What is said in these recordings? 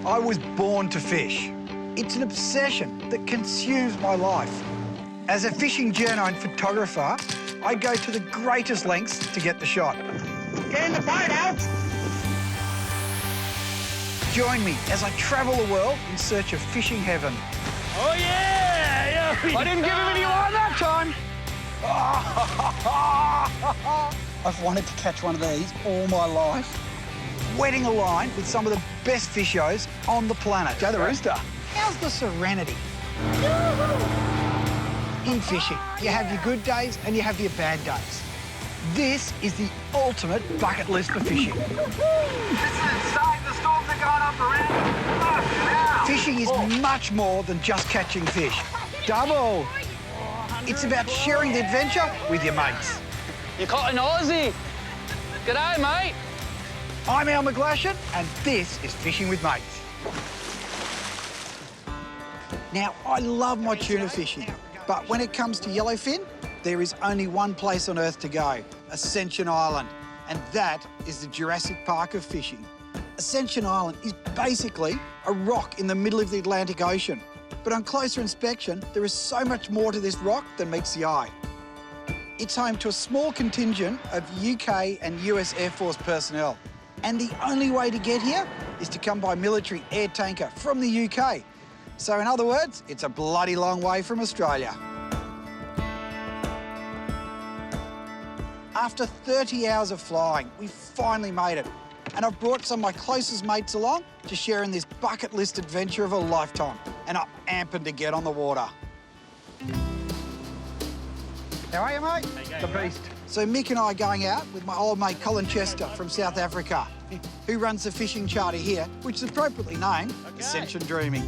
I was born to fish. It's an obsession that consumes my life. As a fishing journo and photographer, I go to the greatest lengths to get the shot. Get in the boat, Alex! Join me as I travel the world in search of fishing heaven. Oh, yeah! I didn't give him any line that time. I've wanted to catch one of these all my life. Wetting a line with some of the best fishos on the planet. Joe the Rooster. How's the serenity? In fishing, you have your good days and you have your bad days. This is the ultimate bucket list for fishing. This is insane. The storms are going up around. Fishing is much more than just catching fish. Double. It's about sharing the adventure with your mates. You caught an Aussie. G'day, mate. I'm McGlashan, and this is Fishing with Mates. Now, I love my tuna fishing, but when it comes to yellowfin, there is only one place on Earth to go, Ascension Island, and that is the Jurassic Park of fishing. Ascension Island is basically a rock in the middle of the Atlantic Ocean, but on closer inspection, there is so much more to this rock than meets the eye. It's home to a small contingent of UK and US Air Force personnel, and the only way to get here is to come by military air tanker from the UK. So in other words, it's a bloody long way from Australia. After 30 hours of flying, we finally made it. And I've brought some of my closest mates along to share in this bucket list adventure of a lifetime. And I'm amping to get on the water. How are you, mate? The beast. So Mick and I are going out with my old mate Colin Chester from South Africa, who runs the fishing charter here, which is appropriately named Ascension Dreaming.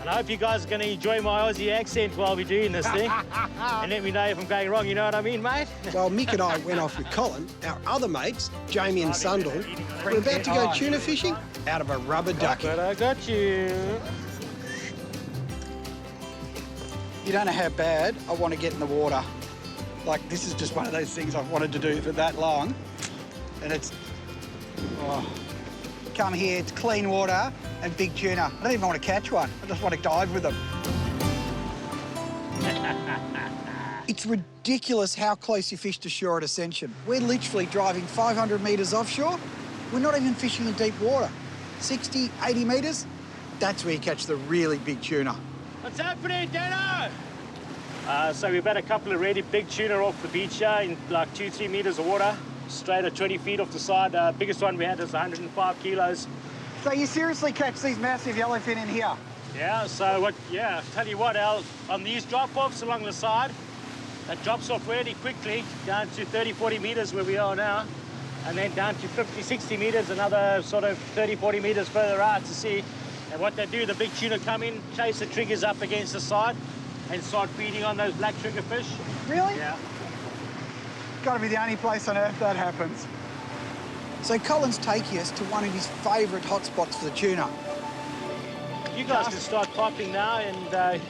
And I hope you guys are going to enjoy my Aussie accent while we're doing this thing. And let me know if I'm going wrong, you know what I mean, mate? Well, Mick and I went off with Colin. Our other mates, Jamie and Sundal, were about to go tuna fishing out of a rubber ducky. But I got you. You don't know how bad I want to get in the water. Like, this is just one of those things I've wanted to do for that long. And it's, come here, it's clean water and big tuna. I don't even want to catch one. I just want to dive with them. It's ridiculous how close you fish to shore at Ascension. We're literally driving 500 metres offshore. We're not even fishing in deep water. 60, 80 metres, that's where you catch the really big tuna. What's happening, Dano? So we've had a couple of really big tuna off the beach here in like 2-3 metres of water, straight at 20 feet off the side. Biggest one we had is 105 kilos. So you seriously catch these massive yellowfin in here? Yeah, so tell you what, Al, on these drop-offs along the side, that drops off really quickly down to 30, 40 metres where we are now, and then down to 50, 60 metres, another sort of 30, 40 metres further out to sea. And what they do, the big tuna come in, chase the triggers up against the side, and start feeding on those black trigger fish. Really? Yeah. Got to be the only place on Earth that happens. So Colin's taking us to one of his favourite hotspots for the tuna. You guys can start popping now and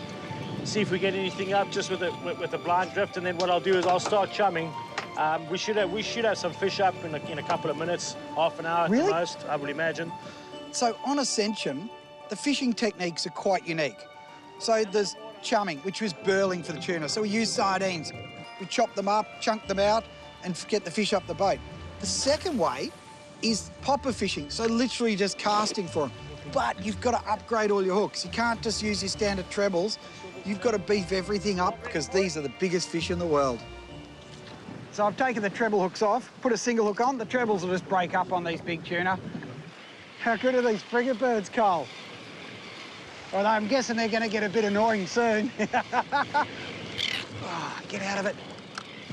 see if we get anything up just with a blind drift, and then what I'll do is I'll start chumming. We should have some fish up in a couple of minutes, half an hour at the most, I would imagine. So on Ascension, the fishing techniques are quite unique. So there's chumming, which was burling for the tuna. So we use sardines. We chop them up, chunk them out, and get the fish up the boat. The second way is popper fishing, so literally just casting for them. But you've got to upgrade all your hooks. You can't just use your standard trebles. You've got to beef everything up because these are the biggest fish in the world. So I've taken the treble hooks off, put a single hook on. The trebles will just break up on these big tuna. How good are these frigate birds, Cole? Although I'm guessing they're going to get a bit annoying soon. Oh, get out of it.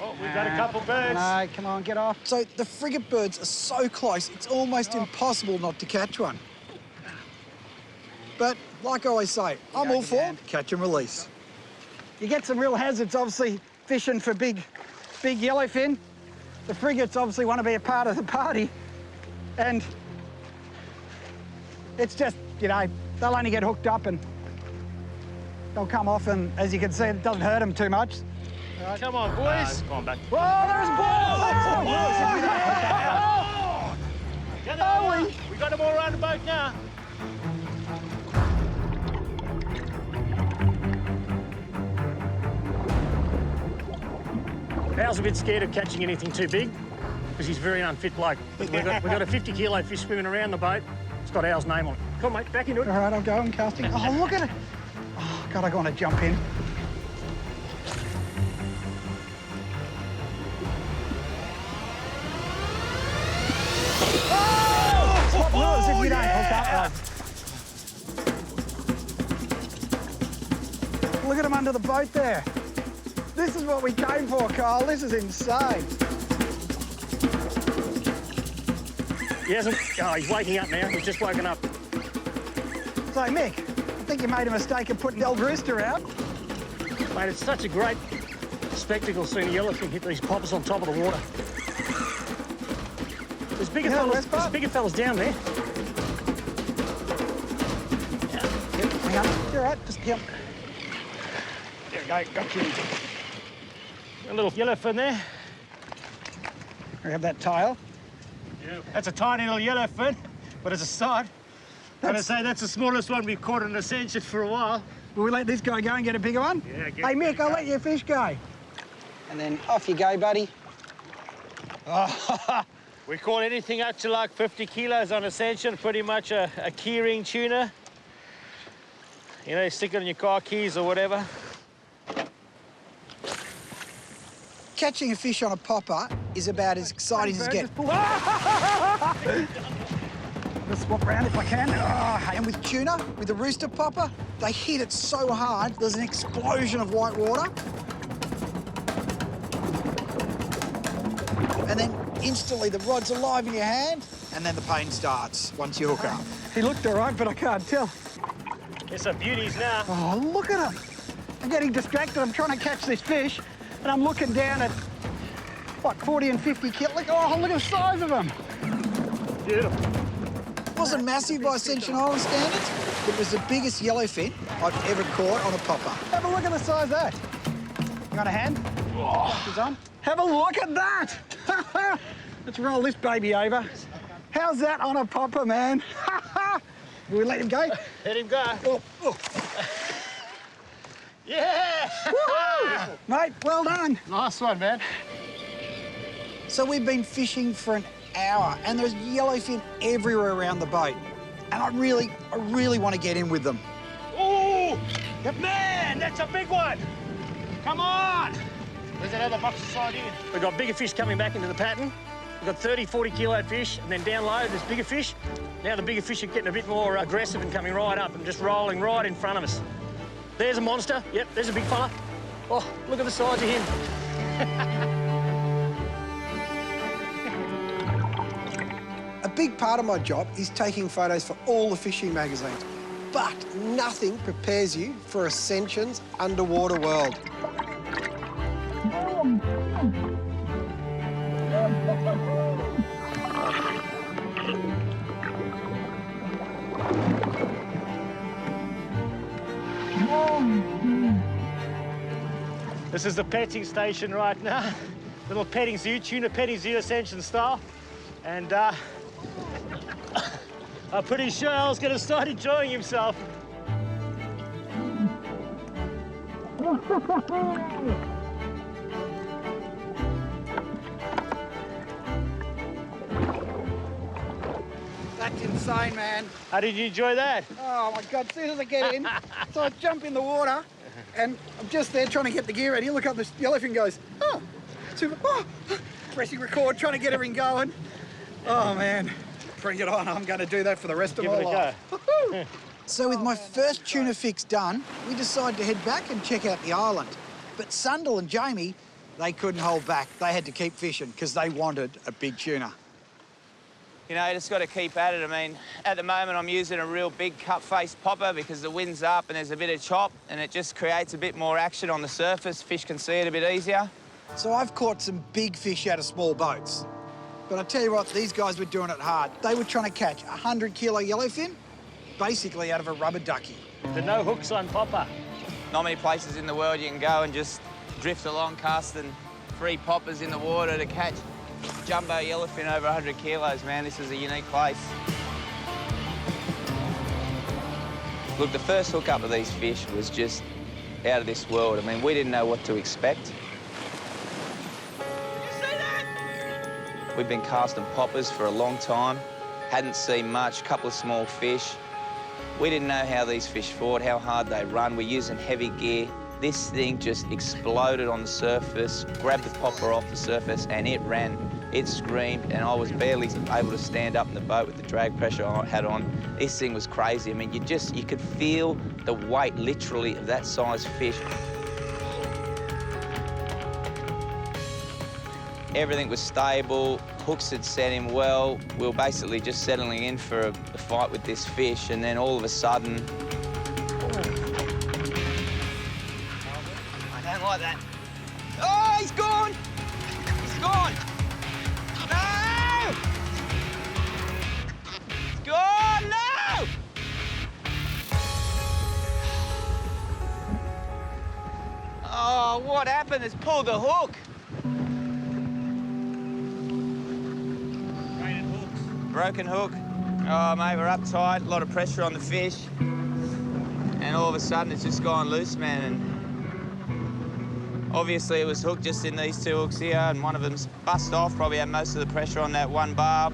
Oh, we've got a couple birds. No, come on, get off. So the frigate birds are so close, it's almost impossible not to catch one. But like I always say, I'm all for catch and release. You get some real hazards, obviously, fishing for big yellowfin. The frigates obviously want to be a part of the party. And it's just, you know, they'll only get hooked up and they'll come off, and as you can see, it doesn't hurt them too much. Right. Come on, boys. Come on back. Whoa, there's balls! Get them all. We got them all around the boat now. Al's a bit scared of catching anything too big because he's a very unfit bloke. We've got a 50-kilo fish swimming around the boat. It's got Al's name on it. Come on, mate, back into it. All right, I'll go. I'm casting. Oh, look at it. Oh, God, I want to jump in. Oh! Swap lures if you don't hook up right. Look at him under the boat there. This is what we came for, Kyle. This is insane. He hasn't... Oh, he's waking up now. He's just woken up. So, Mick, I think you made a mistake of putting Del Drewster out. Mate, it's such a great spectacle seeing a yellowfin hit these poppers on top of the water. There's bigger fellas down there. Hang on. You're all right. Just jump. There we go. Got you. A little yellowfin there. Grab that tail. Yeah. That's a tiny little yellowfin, but it's a sight. I'd say that's the smallest one we've caught in Ascension for a while. Will we let this guy go and get a bigger one? Yeah, Hey, Mick, I'll let your fish go. And then off you go, buddy. Oh, we caught anything up to like 50 kilos on Ascension, pretty much a keyring tuna. You know, stick it on your car keys or whatever. Catching a fish on a popper is about as exciting as it gets. Let's swap around if I can. Oh, and with tuna, with the rooster popper, they hit it so hard, there's an explosion of white water. And then instantly the rod's alive in your hand, and then the pain starts once you hook up. He looked all right, but I can't tell. There's some beauties now. Oh, look at him. I'm getting distracted. I'm trying to catch this fish, and I'm looking down at, what, 40 and 50 kilos. Oh, look at the size of them. Beautiful. It wasn't massive by Ascension Island standards, but it was the biggest yellowfin I've ever caught on a popper. Have a look at the size of that. You got a hand? He's on. Have a look at that. Let's roll this baby over. How's that on a popper, man? Will we let him go? Let him go. Oh, oh. Yeah! Mate, well done. Nice one, man. So we've been fishing for an hour, and there's yellowfin everywhere around the boat. And I really want to get in with them. Oh! Yep. Man, that's a big one! Come on! There's another box inside here. We've got bigger fish coming back into the pattern. We've got 30, 40 kilo fish, and then down low there's bigger fish. Now the bigger fish are getting a bit more aggressive and coming right up and just rolling right in front of us. There's a monster. Yep, there's a big fella. Oh, look at the size of him. A big part of my job is taking photos for all the fishing magazines, but nothing prepares you for Ascension's underwater world. This is the petting station right now. Little petting zoo, tuna petting zoo, Ascension style. And I'm pretty sure Al's going to start enjoying himself. That's insane, man. How did you enjoy that? Oh, my God, as soon as I get in, so I jump in the water, and I'm just there trying to get the gear ready. Look up, this yellowfin goes, oh, super, oh, pressing record, trying to get everything going. Oh, man, bring it on. I'm going to do that for the rest of my life. So with my first tuna fix done, we decided to head back and check out the island. But Sundal and Jamie, they couldn't hold back. They had to keep fishing because they wanted a big tuna. You know, you just got to keep at it. I mean, at the moment, I'm using a real big cut-face popper because the wind's up and there's a bit of chop and it just creates a bit more action on the surface. Fish can see it a bit easier. So I've caught some big fish out of small boats. But I tell you what, these guys were doing it hard. They were trying to catch a 100-kilo yellowfin, basically out of a rubber ducky. The no hooks on popper. Not many places in the world you can go and just drift along casting 3 poppers in the water to catch jumbo yellowfin over 100 kilos, man. This is a unique place. Look, the first hookup of these fish was just out of this world. I mean, we didn't know what to expect. We've been casting poppers for a long time. Hadn't seen much, couple of small fish. We didn't know how these fish fought, how hard they run. We're using heavy gear. This thing just exploded on the surface, grabbed the popper off the surface, and it ran. It screamed, and I was barely able to stand up in the boat with the drag pressure I had on. This thing was crazy. I mean, you could feel the weight, literally, of that size fish. Everything was stable, hooks had set him well. We were basically just settling in for a fight with this fish, and then all of a sudden... I don't like that. Oh, he's gone! He's gone! No! He's gone! No! Oh, what happened? It's pulled the hook. Broken hook. Oh, mate, we're up tight, a lot of pressure on the fish. And all of a sudden, it's just gone loose, man. And obviously, it was hooked just in these two hooks here, and one of them's bust off, probably had most of the pressure on that one barb.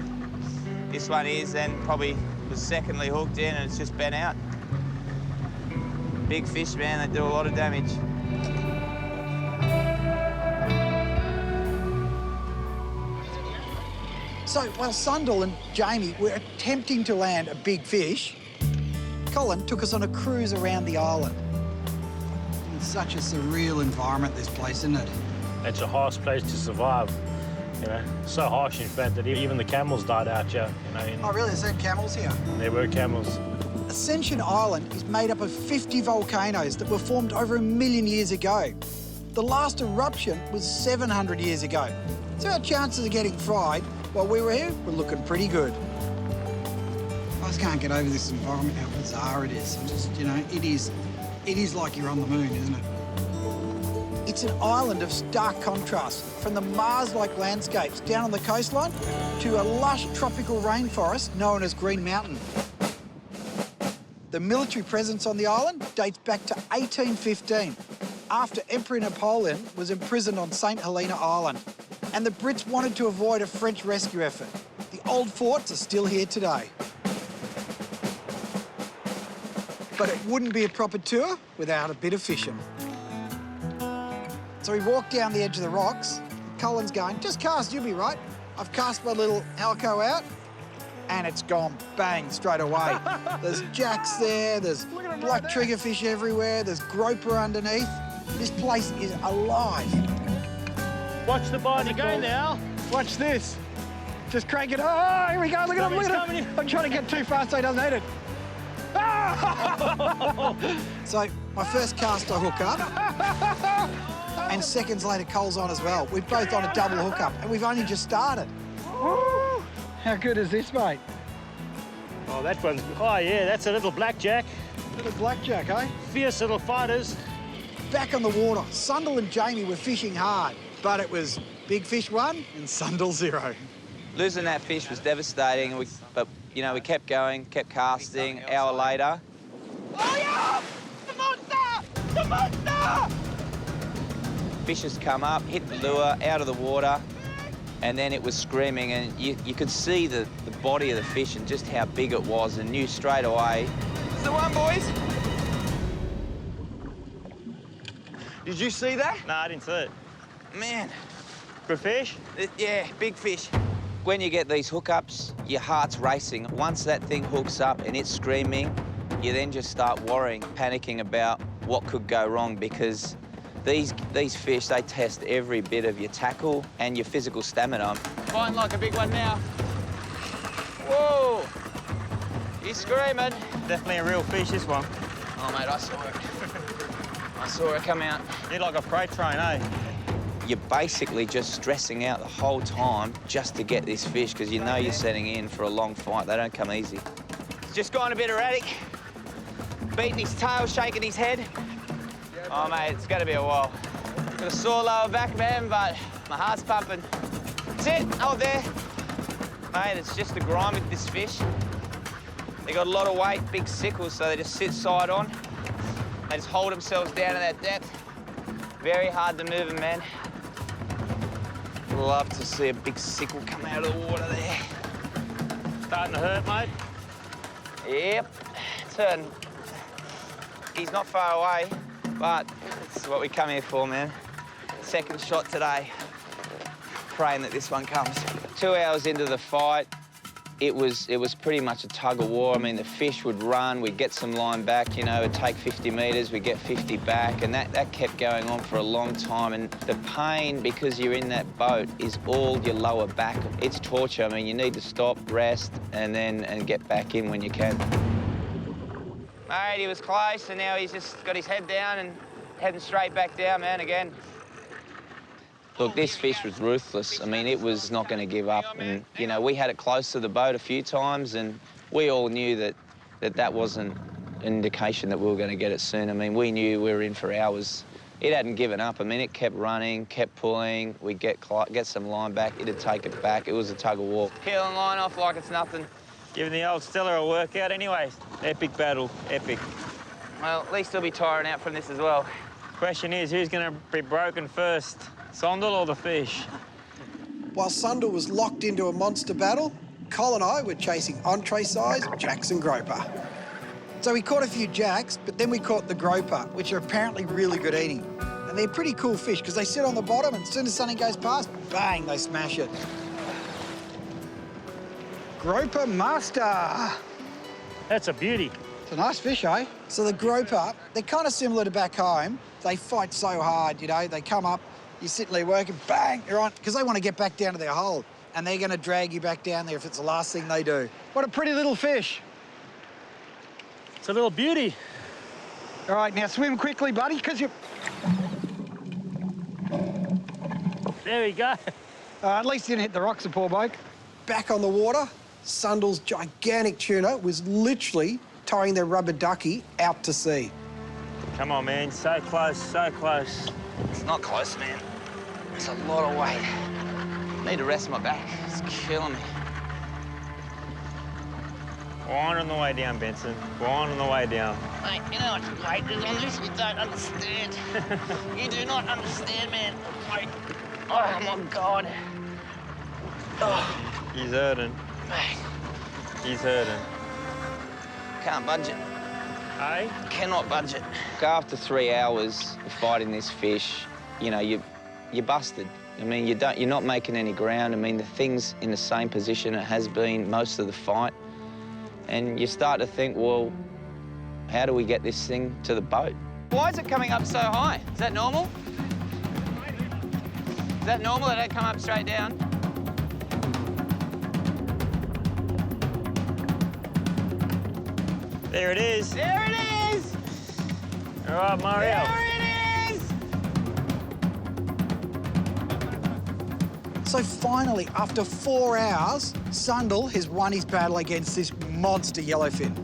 This one is, then probably was secondly hooked in, and it's just bent out. Big fish, man, they do a lot of damage. So while Sundal and Jamie were attempting to land a big fish, Colin took us on a cruise around the island. It's such a surreal environment, this place, isn't it? It's a harsh place to survive, you know. So harsh, in fact, that even the camels died out here, you know. Oh, really? There's camels here? There were camels. Ascension Island is made up of 50 volcanoes that were formed over 1 million years ago. The last eruption was 700 years ago. So our chances of getting fried while we were here were looking pretty good. I just can't get over this environment, how bizarre it is. You know, it is like you're on the moon, isn't it? It's an island of stark contrast, from the Mars-like landscapes down on the coastline to a lush tropical rainforest known as Green Mountain. The military presence on the island dates back to 1815, after Emperor Napoleon was imprisoned on St. Helena Island, and the Brits wanted to avoid a French rescue effort. The old forts are still here today. But it wouldn't be a proper tour without a bit of fishing. So we walked down the edge of the rocks. Colin's going, just cast, you'll be right. I've cast my little Alco out, and it's gone bang straight away. There's jacks there, there's black triggerfish everywhere, there's groper underneath. This place is alive. Watch the body go now. Watch this. Just crank it. Oh, here we go. Look at him, look at him. I'm trying to get too fast so he doesn't eat it. So my first cast I hook up, and seconds later Cole's on as well. We're both on a double hookup, and we've only just started. Woo. How good is this, mate? Oh, that one's... Oh, yeah, that's a little blackjack. Little blackjack, eh? Fierce little fighters. Back on the water, Sundal and Jamie were fishing hard, but it was big fish 1 and Sundal 0. Losing that fish was devastating, but, you know, we kept going, kept casting. An hour later... Oh, yeah! The monster! The monster! Fish has come up, hit the lure, out of the water, and then it was screaming, and you could see the body of the fish and just how big it was, and knew straight away. It's the one, boys! Did you see that? No, I didn't see it. Man. Good fish? Yeah, big fish. When you get these hookups, your heart's racing. Once that thing hooks up and it's screaming, you then just start worrying, panicking about what could go wrong, because these fish, they test every bit of your tackle and your physical stamina. Find like a big one now. Whoa! He's screaming. Definitely a real fish, this one. Oh, mate, I saw it. I saw it come out. Need like a freight train, eh? You're basically just stressing out the whole time just to get this fish, because you know you're setting in for a long fight. They don't come easy. He's just gone a bit erratic, beating his tail, shaking his head. Oh, mate, it's gonna be a while. Got a sore lower back, man, but my heart's pumping. That's it, hold there. Mate, it's just the grind with this fish. They got a lot of weight, big sickles, so they just sit side on. They just hold themselves down to that depth. Very hard to move them, man. love to see a big sickle come out of the water there. Starting to hurt, mate? Yep, it's hurting. He's not far away, but this is what we come here for, man. Second shot today. Praying that this one comes. 2 hours into the fight, it was pretty much a tug of war. I mean, the fish would run, we'd get some line back, you know, it'd take 50 metres, we'd get 50 back, and that kept going on for a long time. And the pain, because you're in that boat, is all your lower back. It's torture. I mean, you need to stop, rest, and get back in when you can. Mate, he was close, and now he's just got his head down and heading straight back down, man, again. Look, this fish was ruthless. I mean, it was not going to give up. And, you know, we had it close to the boat a few times, and we all knew that wasn't an indication that we were going to get it soon. I mean, we knew we were in for hours. It hadn't given up. I mean, it kept running, kept pulling. We'd get some line back, it'd take it back. It was a tug of war. Peeling line off like it's nothing. Giving the old Stella a workout anyway. Epic battle, epic. Well, at least he'll be tiring out from this as well. Question is, who's going to be broken first? Sandal or the fish? While Sandal was locked into a monster battle, Cole and I were chasing entree-sized jacks and groper. So we caught a few jacks, but then we caught the groper, which are apparently really good eating. And they're pretty cool fish because they sit on the bottom, and as soon as something goes past, bang, they smash it. Groper master. That's a beauty. It's a nice fish, eh? So the groper, they're kind of similar to back home. They fight so hard, you know, they come up, you're sitting there working, bang, you're on, because they want to get back down to their hole, and they're going to drag you back down there if it's the last thing they do. What a pretty little fish. It's a little beauty. All right, now swim quickly, buddy, because you're... There we go. At least you didn't hit the rocks, the poor bloke. Back on the water, Sandal's gigantic tuna was literally towing their rubber ducky out to sea. Come on, man, so close, so close. It's not close, man. It's a lot of weight. I need to rest my back. It's killing me. Go on the way down, Benson. Go on the way down. Mate, you know what weight is on this? You don't understand. You do not understand, man. Like, oh, my God. Oh. He's hurting. Mate. He's hurting. Can't budge it. Hey? Cannot budge it. After 3 hours of fighting this fish, you know, you're busted. I mean, you're not making any ground. I mean, the thing's in the same position it has been most of the fight. And you start to think, well, how do we get this thing to the boat? Why is it coming up so high? Is that normal? Is that normal that it come up straight down? There it is. There it is! All right, Mario. There it is! So finally, after 4 hours, Sandal has won his battle against this monster yellowfin.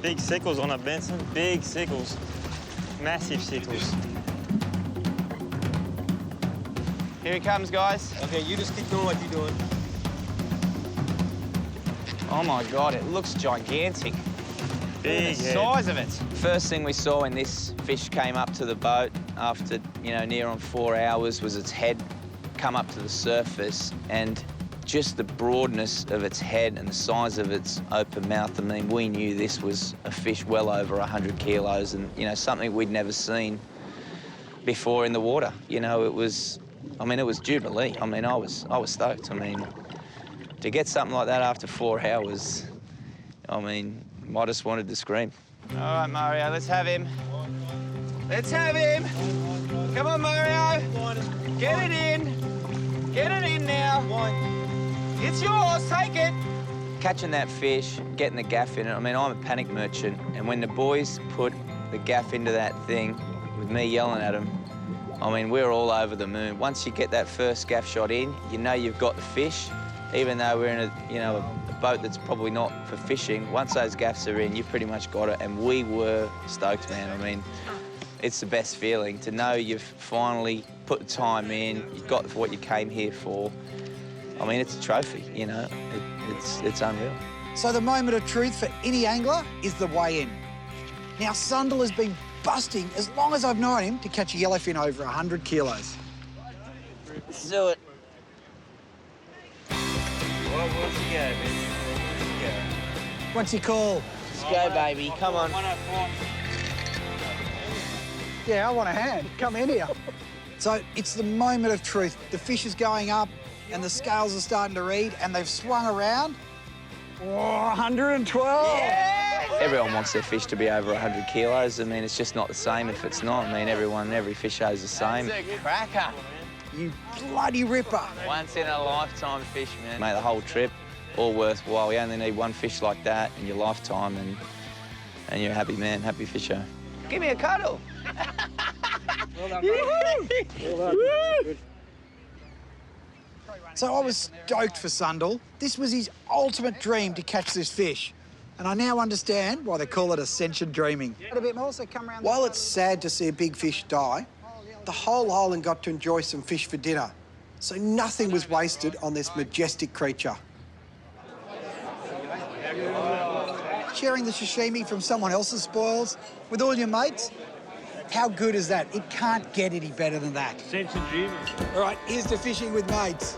Big sickles on it, Benson. Big sickles. Massive sickles. Here he comes, guys. Okay, you just keep doing what you're doing. Oh, my God, it looks gigantic. Big the head. size of it. First thing we saw when this fish came up to the boat after, you know, near on 4 hours was its head come up to the surface, and just the broadness of its head and the size of its open mouth. I mean, we knew this was a fish well over 100 kilos and, you know, something we'd never seen before in the water. You know, it was Jubilee. I mean, I was stoked. I mean, to get something like that after 4 hours, I mean, I just wanted to scream. All right, Mario, let's have him. Let's have him. Come on, Mario. Get it in. Get it in now. It's yours, take it. Catching that fish, getting the gaff in it. I mean, I'm a panic merchant, and when the boys put the gaff into that thing, with me yelling at them, I mean, we're all over the moon. Once you get that first gaff shot in, you know you've got the fish. Even though we're in a boat that's probably not for fishing, once those gaffs are in, you pretty much got it. And we were stoked, man. I mean, it's the best feeling to know you've finally put the time in, you've got what you came here for. I mean, it's a trophy, you know. It's unreal. So the moment of truth for any angler is the weigh-in. Now, Sandal has been busting as long as I've known him to catch a yellowfin over 100 kilos. Let's do it. What's he go, man? What's he call? Let's go, baby. Come on. Yeah, I want a hand. Come in here. So it's the moment of truth. The fish is going up and the scales are starting to read and they've swung around. Oh, 112. Yeah! Everyone wants their fish to be over 100 kilos. I mean, it's just not the same if it's not. I mean, every fish is the same. That's a cracker. You bloody ripper. Once in a lifetime fish, man. Mate, the whole trip, all worthwhile. You only need one fish like that in your lifetime and you're a happy man, happy fisher. Give me a cuddle. Well done, mate. Well done. So I was stoked for Sundal. This was his ultimate dream to catch this fish. And I now understand why they call it Ascension dreaming. A bit more, so come around. While it's sad to see a big fish die, the whole island got to enjoy some fish for dinner. So nothing was wasted on this majestic creature. Sharing the sashimi from someone else's spoils with all your mates, how good is that? It can't get any better than that. Ascension dreaming. All right, here's to fishing with mates.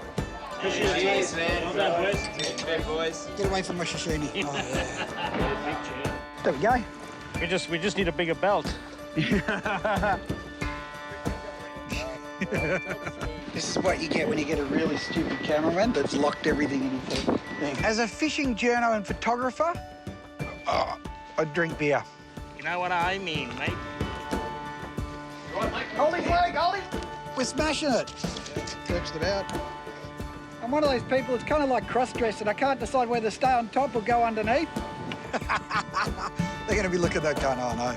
Cheers, man. Well done, boys. Good, boys. Get away from my sashimi. Oh, yeah. There we go. We just need a bigger belt. This is what you get when you get a really stupid cameraman that's locked everything in his head. As a fishing journo and photographer, I drink beer. You know what I mean, mate? Hold his leg, hold him! We're smashing it. Searched it out. I'm one of those people that's kind of like cross-dressed and I can't decide whether to stay on top or go underneath. They're going to be looking at that going, oh no.